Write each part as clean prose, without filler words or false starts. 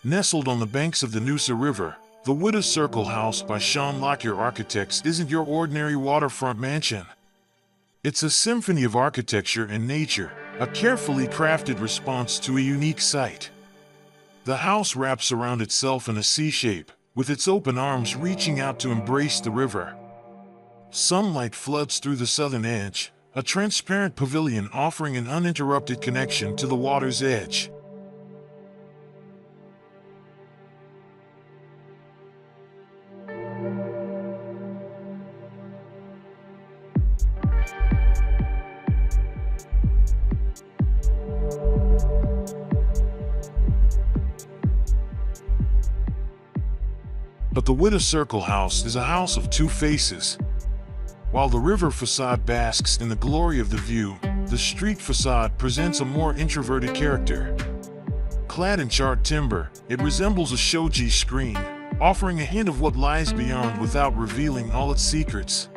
Nestled on the banks of the Noosa River, the Witta Circle House by Shaun Lockyer Architects isn't your ordinary waterfront mansion. It's a symphony of architecture and nature, a carefully crafted response to a unique site. The house wraps around itself in a C shape, with its open arms reaching out to embrace the river. Sunlight floods through the southern edge, a transparent pavilion offering an uninterrupted connection to the water's edge. But the Witta Circle House is a house of two faces. While the river facade basks in the glory of the view, the street facade presents a more introverted character. Clad in charred timber, it resembles a shoji screen, offering a hint of what lies beyond without revealing all its secrets.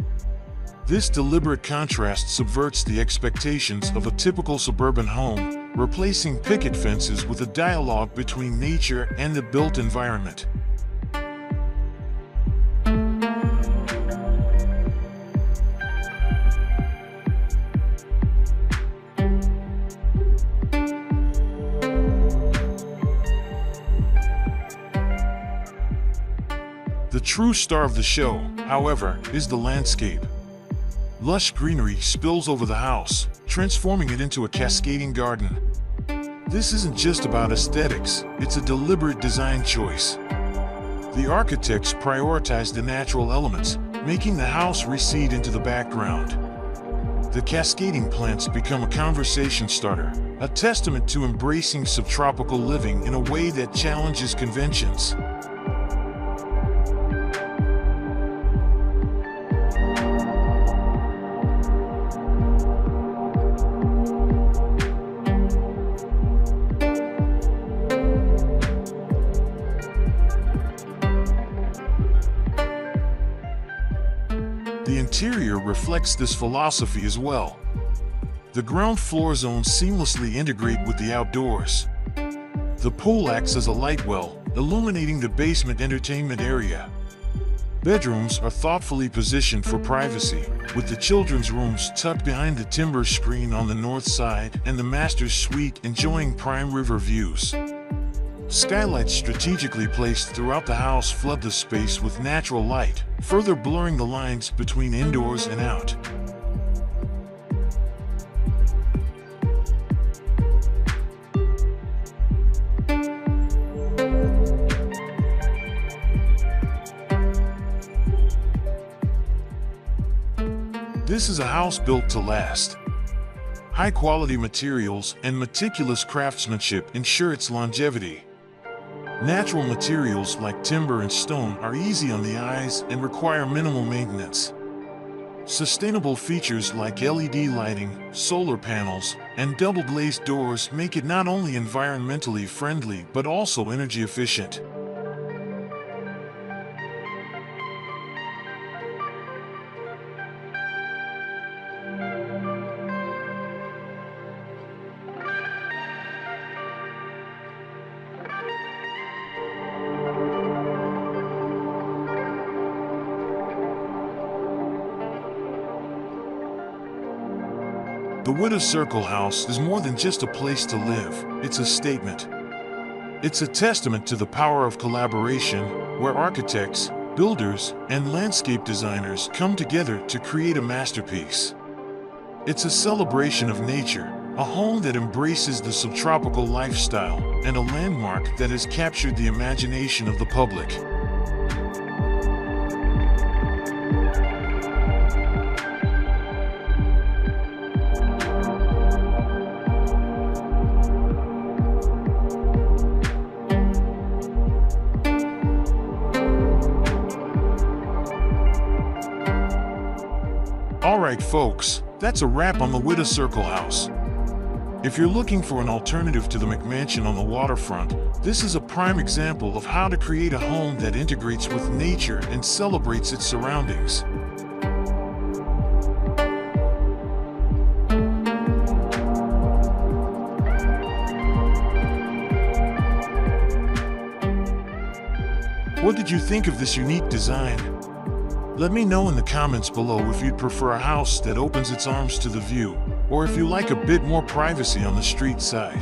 This deliberate contrast subverts the expectations of a typical suburban home, replacing picket fences with a dialogue between nature and the built environment. The true star of the show, however, is the landscape. Lush greenery spills over the house, transforming it into a cascading garden. This isn't just about aesthetics, it's a deliberate design choice. The architects prioritized the natural elements, making the house recede into the background. The cascading plants become a conversation starter, a testament to embracing subtropical living in a way that challenges conventions. The interior reflects this philosophy as well. The ground floor zones seamlessly integrate with the outdoors. The pool acts as a light well, illuminating the basement entertainment area. Bedrooms are thoughtfully positioned for privacy, with the children's rooms tucked behind the timber screen on the north side and the master's suite enjoying prime river views. Skylights strategically placed throughout the house flood the space with natural light, further blurring the lines between indoors and out. This is a house built to last. High-quality materials and meticulous craftsmanship ensure its longevity. Natural materials like timber and stone are easy on the eyes and require minimal maintenance. Sustainable features like LED lighting, solar panels, and double-glazed doors make it not only environmentally friendly but also energy efficient. The Witta Circle House is more than just a place to live, it's a statement. It's a testament to the power of collaboration, where architects, builders, and landscape designers come together to create a masterpiece. It's a celebration of nature, a home that embraces the subtropical lifestyle, and a landmark that has captured the imagination of the public. Alright folks, that's a wrap on the Witta Circle House. If you're looking for an alternative to the McMansion on the waterfront, this is a prime example of how to create a home that integrates with nature and celebrates its surroundings. what did you think of this unique design? Let me know in the comments below if you'd prefer a house that opens its arms to the view, or if you like a bit more privacy on the street side.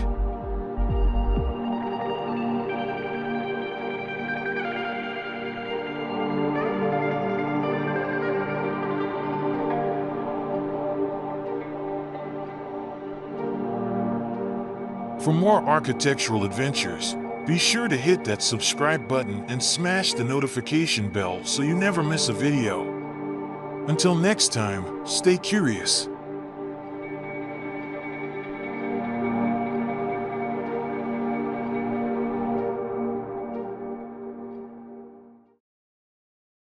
For more architectural adventures, be sure to hit that subscribe button and smash the notification bell so you never miss a video. Until next time, stay curious.